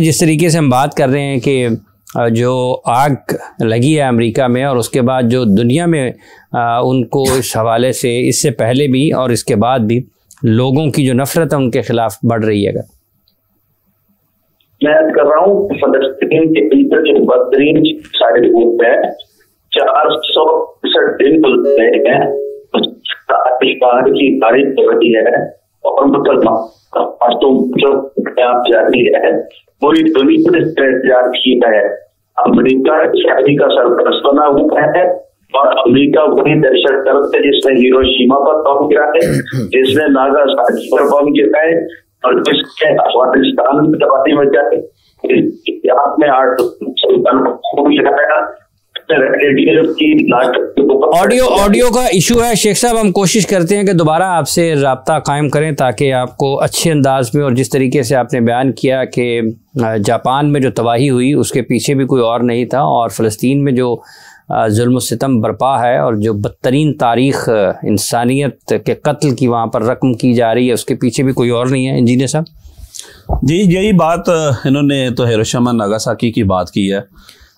जिस तरीके से हम बात कर रहे हैं कि जो आग लगी है अमेरिका में और उसके बाद जो दुनिया में उनको इस हवाले से इससे पहले भी और इसके बाद भी लोगों की जो नफरत है उनके खिलाफ बढ़ रही है। मैं कर रहा हूँ फलस्तीन के भीतर जो बदतरीन सारे ग्रुप है 465 दिन बोलते हैं की तारीफ हो रही है और मुसलमान जो जारी है पूरी दुनिया में की है। अमेरिका शादी का सरपरस्त बना हुआ है और अमेरिका वही दहशत गर्द है जिसने हिरोशिमा पर बम गिरा है, जिसने नागासाकी पर बम गिरा है और जिसने अफगानिस्तान में तबाही मचा है। आपने ऑडियो का इशू है शेख साहब। हम कोशिश करते हैं कि दोबारा आपसे रब्ता कायम करें ताकि आपको अच्छे अंदाज में, और जिस तरीके से आपने बयान किया कि जापान में जो तबाही हुई उसके पीछे भी कोई और नहीं था और फ़लस्तीन में जो जुल्म सितम बरपा है और जो बदतरीन तारीख़ इंसानियत के कत्ल की वहाँ पर रकम की जा रही है उसके पीछे भी कोई और नहीं है। इंजीनियर साहब जी, यही बात इन्होंने तो हिरोशिमा नागासाकी की बात की है।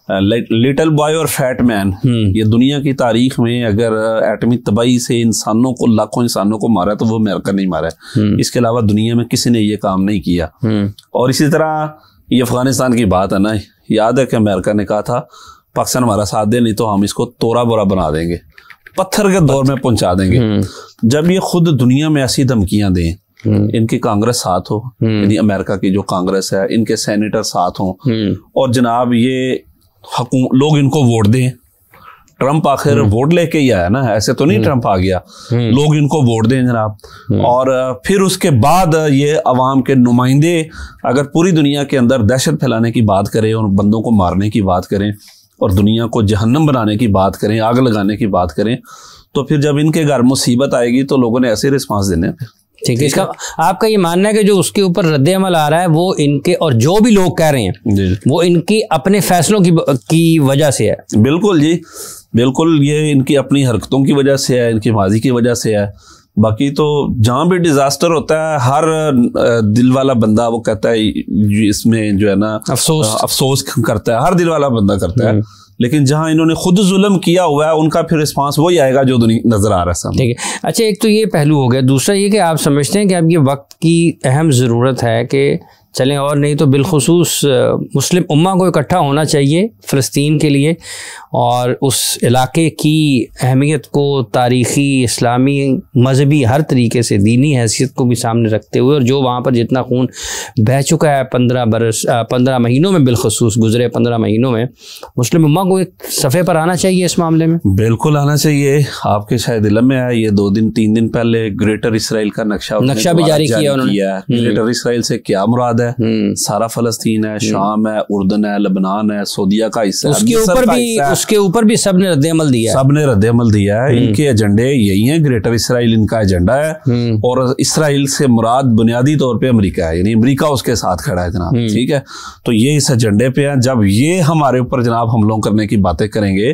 लिटिल बॉय और फैट मैन, ये दुनिया की तारीख में अगर एटमी तबाही से इंसानों को, लाखों इंसानों को मारा तो वो अमेरिका नहीं मारा है। इसके अलावा दुनिया में किसी ने ये काम नहीं किया। और इसी तरह ये अफगानिस्तान की बात है ना, याद है कि अमेरिका ने कहा था पाकिस्तान हमारा साथ दे नहीं तो हम इसको तोड़ा बोरा बना देंगे, पत्थर के दौर में पहुंचा देंगे। जब ये खुद दुनिया में ऐसी धमकियां दें, इनकी कांग्रेस साथ हो, यानी अमेरिका की जो कांग्रेस है इनके सेनेटर साथ हो और जनाब ये लोग इनको वोट दें। ट्रंप आखिर वोट लेके ही आया ना, ऐसे तो नहीं ट्रंप आ गया। लोग इनको वोट दें जनाब और फिर उसके बाद ये अवाम के नुमाइंदे अगर पूरी दुनिया के अंदर दहशत फैलाने की बात करें और बंदों को मारने की बात करें और दुनिया को जहन्नम बनाने की बात करें, आग लगाने की बात करें, तो फिर जब इनके घर मुसीबत आएगी तो लोगों ने ऐसे रिस्पांस देने। ठीक है, इसका आपका ये मानना है कि जो उसके ऊपर रद्द अमल आ रहा है वो इनके, और जो भी लोग कह रहे हैं वो इनकी अपने फैसलों की वजह से है? बिल्कुल जी, बिल्कुल, ये इनकी अपनी हरकतों की वजह से है, इनकी माजी की वजह से है। बाकी तो जहाँ भी डिजास्टर होता है हर दिल वाला बंदा वो कहता है इसमें जो है ना अफसोस करता है, हर दिल वाला बंदा करता है। लेकिन जहां इन्होंने खुद जुल्म किया हुआ है उनका फिर रिस्पांस वही आएगा जो नजर आ रहा है सामने। ठीक है, अच्छा, एक तो ये पहलू हो गया। दूसरा ये कि आप समझते हैं कि अब ये वक्त की अहम ज़रूरत है कि चलें और नहीं तो बिलखुसूस मुस्लिम उम्मा को इकट्ठा होना चाहिए फ़लस्तीन के लिए और उस इलाके की अहमियत को तारीख़ी, इस्लामी, मजहबी, हर तरीके से दीनी हैसियत को भी सामने रखते हुए, और जो वहाँ पर जितना खून बह चुका है 15 महीनों में, बिलखुसूस गुज़रे 15 महीनों में, मुस्लिम उम्मा को एक सफ़े पर आना चाहिए इस मामले में। बिल्कुल आना चाहिए। आपके शायद इल्म में है, ये 2-3 दिन पहले ग्रेटर इसराइल का नक्शा भी जारी किया उन्होंने। ग्रेटर इसराइल से क्या मुराद है? सारा फलस्तीन है, शाम है, उर्दन है, लबनान है, सऊदीया का हिस्सा, उसके ऊपर भी सबने रद्द-ए-अमल दिया है। सबने रद्द-ए-अमल दिया है। इनके एजेंडे यही हैं, ग्रेटर इसराइल इनका एजेंडा है और इसराइल से मुराद बुनियादी तौर पे अमेरिका है, यानी अमेरिका उसके साथ खड़ा है जनाब। ठीक है, तो ये इस एजेंडे पे है। जब ये हमारे ऊपर जनाब हमलों करने की बातें करेंगे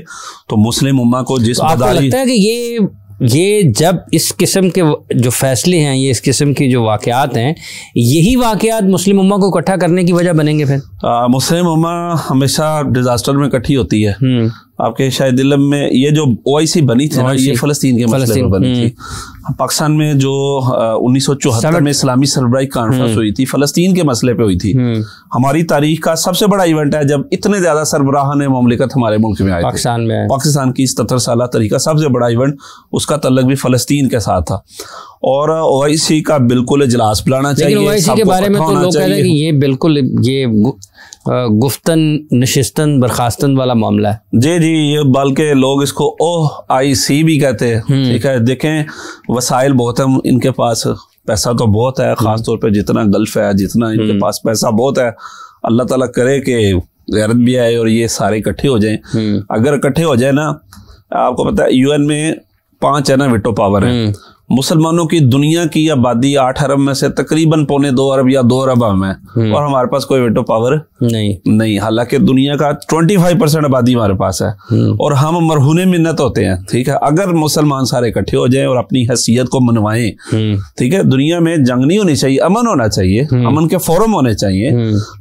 तो मुस्लिम उम्मा को जिस आपको लगता है कि ये जब इस किस्म के जो फैसले हैं, ये इस किस्म की जो वाक़यात हैं, यही वाक़यात मुस्लिम उम्मा को इकट्ठा करने की वजह बनेंगे? फिर मुस्लिम उम्मा हमेशा डिजास्टर में इकट्ठी होती है। आपके शायद इल्म में ये जो OIC बनी थी ना, ये फ़लस्तीन के मसले पर बनी थी। पाकिस्तान में जो 1974 में इस्लामी सरबराही कॉन्फ्रेंस हुई थी, फ़लस्तीन के मसले पे हुई थी। हमारी तारीख का सबसे बड़ा इवेंट है जब इतने ज्यादा सरबराहान ममलिकत हमारे मुल्क में आए, पाकिस्तान की 77 साल तरीका सबसे बड़ा इवेंट, उसका तल्लुक भी फ़लस्तीन के साथ था। और OIC का बिल्कुल इजलास बुलाना चाहिए। OIC के बारे में तो लोग कहते हैं कि ये बिल्कुल ये गुफ्तन नशिस्तन बर्खास्तन वाला मामला है। जी जी, ये बल्कि लोग इसको OIC भी कहते हैं। ठीक है, देखें वसाइल बहुत है इनके पास, पैसा तो बहुत है, खास तौर पे जितना गल्फ है, जितना इनके पास पैसा बहुत है। अल्लाह ताला करे कि गैरत भी आए और ये सारे इकट्ठे हो जाएं। अगर इकट्ठे हो जाए ना, आपको पता है UN में 5 है ना वेटो पावर है, मुसलमानों की दुनिया की आबादी 8 अरब में से तकरीबन 1.25 अरब या 2 अरब हम है, और हमारे पास कोई वेटो पावर नहीं। हालांकि दुनिया का 25% आबादी हमारे पास है, और हम मरहूने मिन्नत होते हैं। ठीक है, अगर मुसलमान सारे इकट्ठे हो जाएं और अपनी हैसियत को मनवाएं, ठीक है, दुनिया में जंग नहीं होनी चाहिए, अमन होना चाहिए, अमन के फोरम होने चाहिए।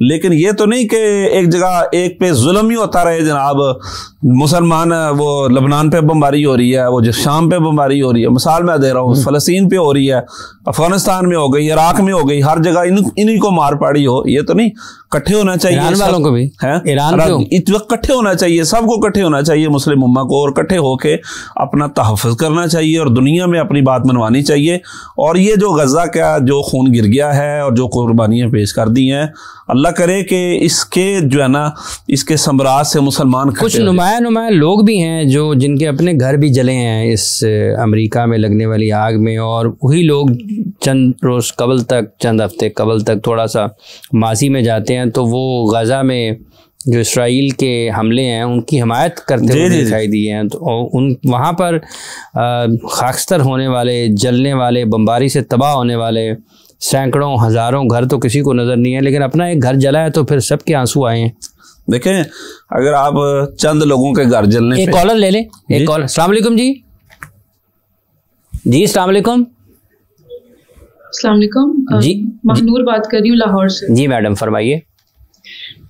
लेकिन ये तो नहीं कि एक जगह एक पे जुल्म ही होता रहे जनाब। मुसलमान वो लबनान पे बमबारी हो रही है, वो जो शाम पे बमबारी हो रही है, मिसाल मैं दे रहा हूँ, फलस्तीन पे हो रही है, अफगानिस्तान में हो गई, इराक में हो गई, हर जगह इन्हीं को मार पड़ी हो। ये तो नहीं, इकट्ठे होना चाहिए, ईरान वालों को भी है, ईरान इस वक्त इकट्ठे होना चाहिए, सबको इकट्ठे होना चाहिए मुस्लिम उम्मा को, और इकट्ठे होके अपना तहफ़्फ़ुज़ करना चाहिए और दुनिया में अपनी बात मनवानी चाहिए। और ये जो गजा का जो खून गिर गया है और जो कुर्बानियाँ पेश कर दी हैं, अल्लाह करे कि इसके जो है ना, इसके सम्राट से मुसलमान कुछ नुमाया लोग भी हैं जो जिनके अपने घर भी जले हैं इस अमेरिका में लगने वाली आग में, और वही लोग चंद रोज़ कबल तक, चंद हफ्ते कबल तक थोड़ा सा माजी में जाते हैं तो वो गजा में जो इसराइल के हमले हैं उनकी हिमायत करते हुए दिखाई दिए हैं। तो उन वहाँ पर खाकस्तर होने वाले, जलने वाले, बमबारी से तबाह होने वाले सैकड़ों हज़ारों घर तो किसी को नज़र नहीं है, लेकिन अपना एक घर जला है तो फिर सबके आंसू आए हैं। देखें, अगर आप चंद लोगों के घर जलने, एक कॉलर ले लें, एक कॉलर। अस्सलाम वालेकुम जी। जी अस्सलाम वालेकुम। अस्सलाम वालेकुम जी, महनूर बात कर रही हूँ लाहौर से। जी मैडम फरमाइए।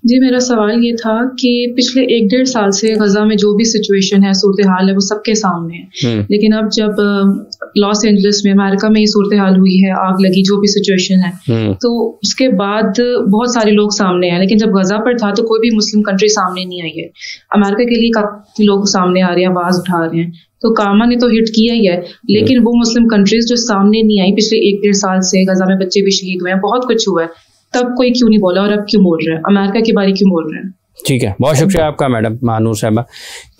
जी, मेरा सवाल ये था कि पिछले 1-1.5 साल से गजा में जो भी सिचुएशन है, सूरत हाल है, वो सबके सामने है। लेकिन अब जब लॉस एंजलिस में, अमेरिका में ये सूरत हाल हुई है, आग लगी, जो भी सिचुएशन है, तो उसके बाद बहुत सारे लोग सामने हैं। लेकिन जब गजा पर था तो कोई भी मुस्लिम कंट्री सामने नहीं आई है। अमेरिका के लिए काफी लोग सामने आ रहे हैं, आवाज उठा रहे हैं, तो कामा ने तो हिट किया ही है, लेकिन वो मुस्लिम कंट्रीज जो सामने नहीं आई पिछले 1-1.5 साल से, गजा में बच्चे भी शहीद हुए हैं, बहुत कुछ हुआ है, तब कोई क्यों नहीं बोला और अब क्यों बोल रहे हैं? अमेरिका की बारी क्यों बोल रहे हैं? ठीक है, बहुत शुक्रिया आपका मैडम महानूर साहबा,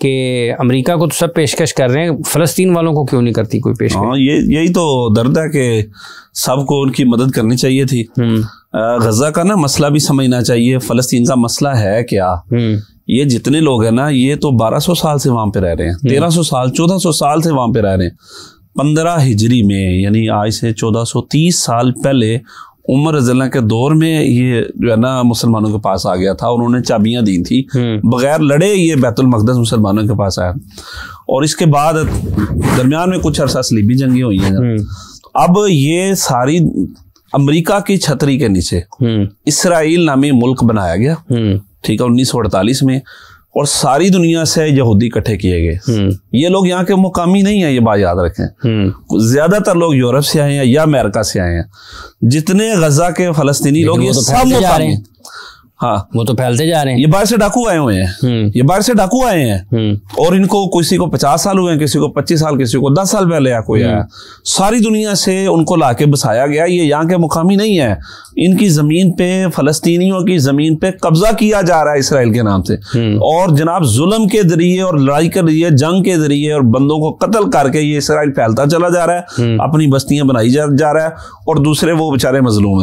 कि अमेरिका को तो सब पेशकश कर रहे हैं, फ़लस्तीन वालों को क्यों नहीं करती कोई पेशकश? हाँ, यही तो दर्द है कि सबको उनकी मदद करनी चाहिए थी। गजा का ना मसला भी समझना चाहिए, फ़लस्तीन का मसला है क्या। ये जितने लोग हैं ना, ये तो 1200 साल से वहाँ पे रह रहे हैं, 1300 साल 1400 साल से वहाँ पे रह रहे हैं। 15 हिजरी में, यानी आज से 1430 साल पहले उमर रज़ियल्लाहु के दौर में ये जो है ना मुसलमानों के पास आ गया था, उन्होंने चाबियां दी थी, बगैर लड़े ये बैतुल मक़दस मुसलमानों के पास आया। और इसके बाद दरमियान में कुछ अरसा सलीबी जंगी हुई हैं। अब ये सारी अमेरिका की छतरी के नीचे इसराइल नामी मुल्क बनाया गया, ठीक है, 1948 में, और सारी दुनिया से यहूदी इकट्ठे किए गए। ये लोग यहाँ के मुकामी नहीं है, ये बात याद रखें। ज्यादातर लोग यूरोप से आए हैं या अमेरिका से आए हैं। जितने गजा के फलस्तीनी लोग ये सब मुकामी, हाँ, वो तो फैलते जा रहे हैं। ये बाहर से डाकू आए हुए हैं, ये बाहर से डाकू आए हैं, और इनको किसी को 50 साल हुए हैं, किसी को 25 साल, किसी को 10 साल पहले कोई आया। सारी दुनिया से उनको लाके बसाया गया। ये यहाँ के मुकामी नहीं है। इनकी जमीन पे, फलस्तीनियों की जमीन पे कब्जा किया जा रहा है इसराइल के नाम से, और जनाब जुल्म के जरिए और लड़ाई के जरिए, जंग के जरिए और बंदों को कत्ल करके ये इसराइल फैलता चला जा रहा है, अपनी बस्तियां बनाई जा रहा है, और दूसरे वो बेचारे मजलूम है।